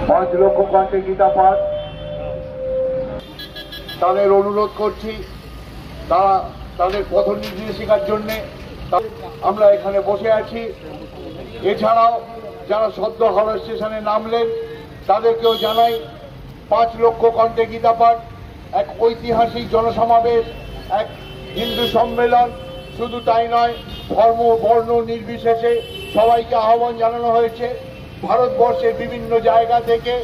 पाँच लक्ष कण्ठे गीता पाठ তাদের অনুরোধ করছি তারা তাদের পথ নির্দেশিকার জন্য আমরা এখানে বসে আছি। এছাড়াও যারা সদ্য হাওড়া স্টেশনে নামলেন তাদেরকেও জানাই 5 লক্ষ কণ্ঠে গীতা পাঠ এক ঐতিহাসিক জনসমাবেশ, এক হিন্দু সম্মেলন। শুধু তাই নয়, ধর্ম বর্ণ নির্বিশেষে সবাইকে আহ্বান জানানো হয়েছে। ভারতবর্ষের বিভিন্ন জায়গা থেকে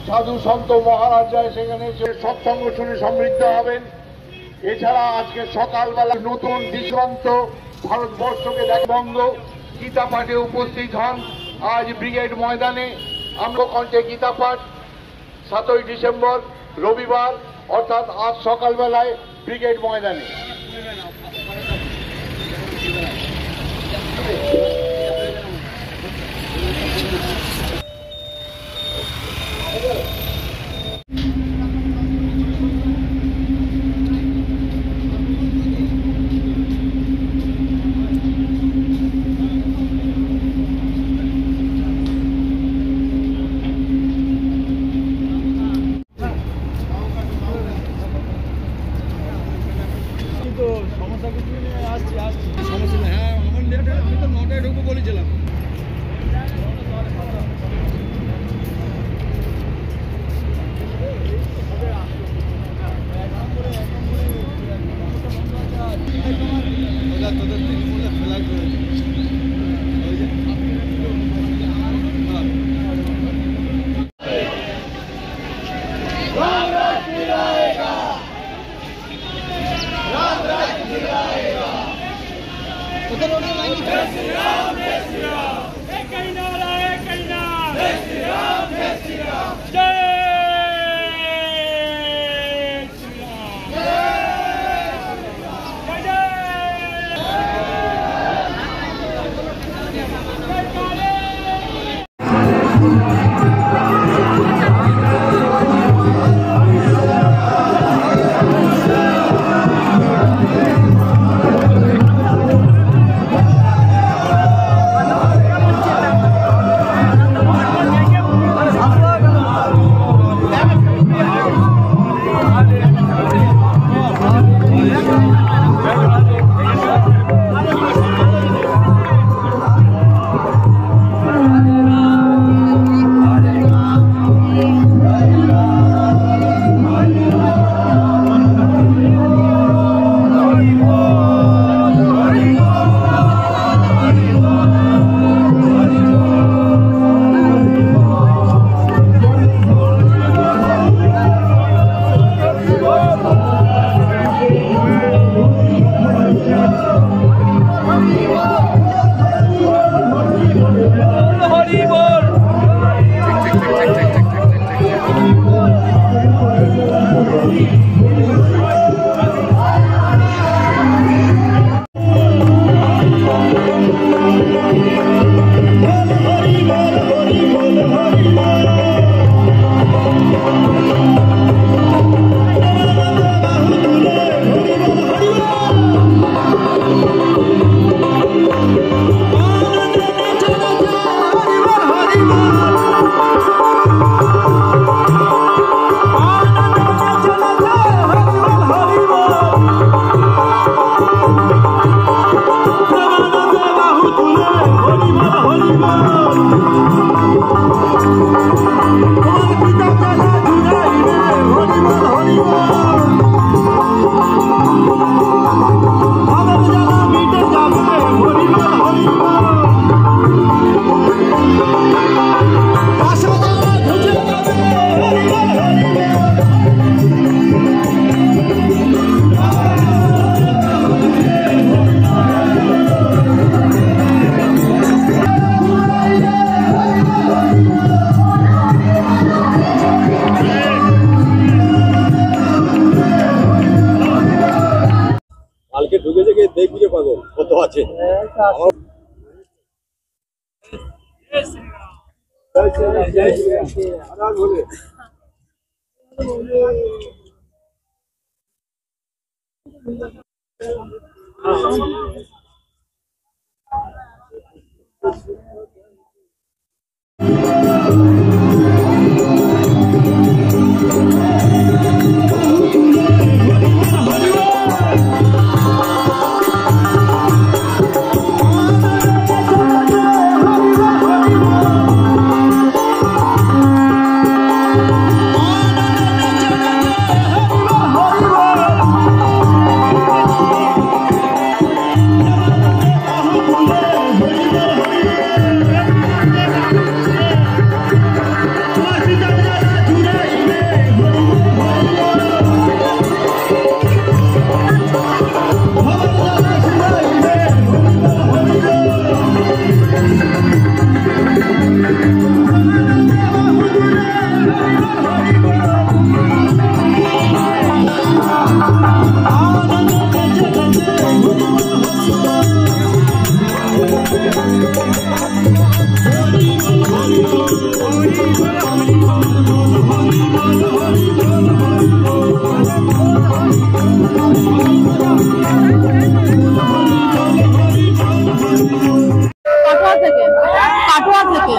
সাধু সন্ত মহারাজরা সেখানে সৎসঙ্গ শুনে সমৃদ্ধ হবেন। এছাড়া আজকে সকালবেলা নতুন দিগন্ত ভারতবর্ষকে বঙ্গ গীতা পাঠে উপস্থিত হন আজ ব্রিগেড ময়দানে। আমরা কণ্ঠে গীতা পাঠ 7ই ডিসেম্বর রবিবার অর্থাৎ আজ সকালবেলায় ব্রিগেড ময়দানে। সমস্যা কিছু আসছি সমস্যা নেই। হ্যাঁ আমার লেট হয়, আমি তো 9টায় ঢুকবো বলেছিলাম। তোদের তৃণমূলে ফ্ল্যাগ রয়েছে। আছে। কাটোয়া থেকে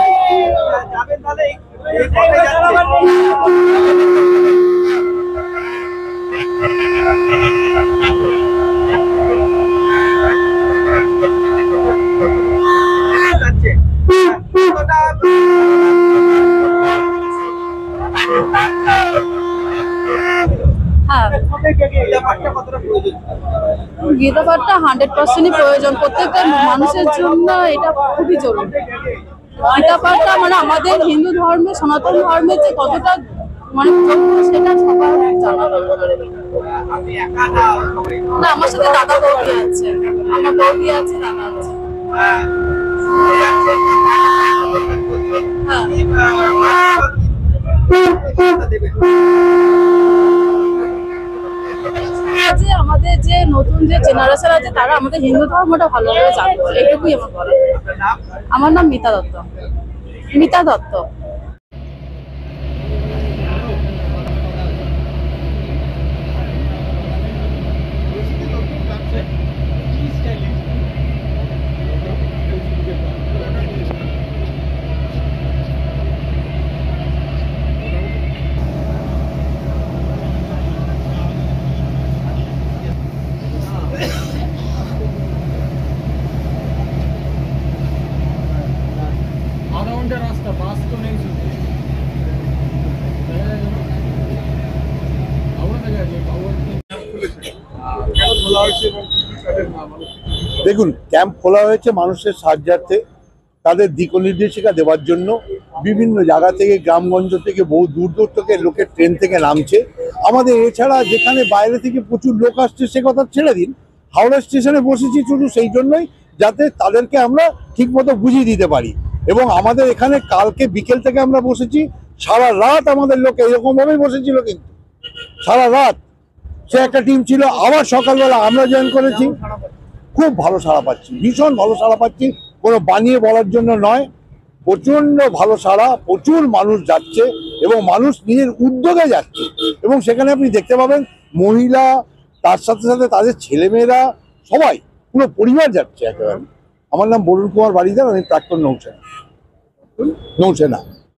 গীতা পাঠটা 100% প্রয়োজন, প্রত্যেকটা মানুষের জন্য এটা খুবই জরুরি। গীতা পাঠটা মানে আমাদের হিন্দু ধর্মে, সনাতন ধর্মের যে কতটা মানে সেটা সবার জানা দরকার। না, আমার সাথে দাদা বৌদি আছে, আমার বৌদি আছে, দাদা আছে। যে আমাদের যে নতুন যে জেনারেশন আছে তারা আমাদের হিন্দু ধর্মটা ভালোভাবে জানবে, এটুকুই আমার বলার। আমার নাম মিতা দত্ত। মিতা দত্ত। রাস্তা বাস তো নেই, দেখুন, ক্যাম্প খোলা হয়েছে মানুষের সাহায্যার্থে, তাদের দিক নির্দেশিকা দেওয়ার জন্য। বিভিন্ন জায়গা থেকে, গ্রামগঞ্জ থেকে, বহু দূর দূর থেকে লোকের ট্রেন থেকে নামছে আমাদের। এছাড়া যেখানে বাইরে থেকে প্রচুর লোক আসছে সে কথা ছেড়ে দিন, হাওড়া স্টেশনে বসেছি শুধু সেই জন্যই যাতে তাদেরকে আমরা ঠিকমতো বুঝিয়ে দিতে পারি। এবং আমাদের এখানে কালকে বিকেল থেকে আমরা বসেছি, সারা রাত আমাদের লোক এরকমভাবেই বসেছিল, কিন্তু সারা রাত সে একটা টিম ছিল। আবার সকালবেলা আমরা জয়েন করেছি, খুব ভালো সাড়া পাচ্ছি, ভীষণ ভালো সাড়া পাচ্ছি, কোনো বানিয়ে বলার জন্য নয়। প্রচণ্ড ভালো সাড়া, প্রচুর মানুষ যাচ্ছে এবং মানুষ নিজের উদ্যোগে যাচ্ছে। এবং সেখানে আপনি দেখতে পাবেন মহিলা, তার সাথে সাথে তাদের ছেলেমেয়েরা, সবাই পুরো পরিবার যাচ্ছে একেবারে। আমার নাম বরুণ কুমার বারিদার, আমি প্রাক্তন নৌসেনা।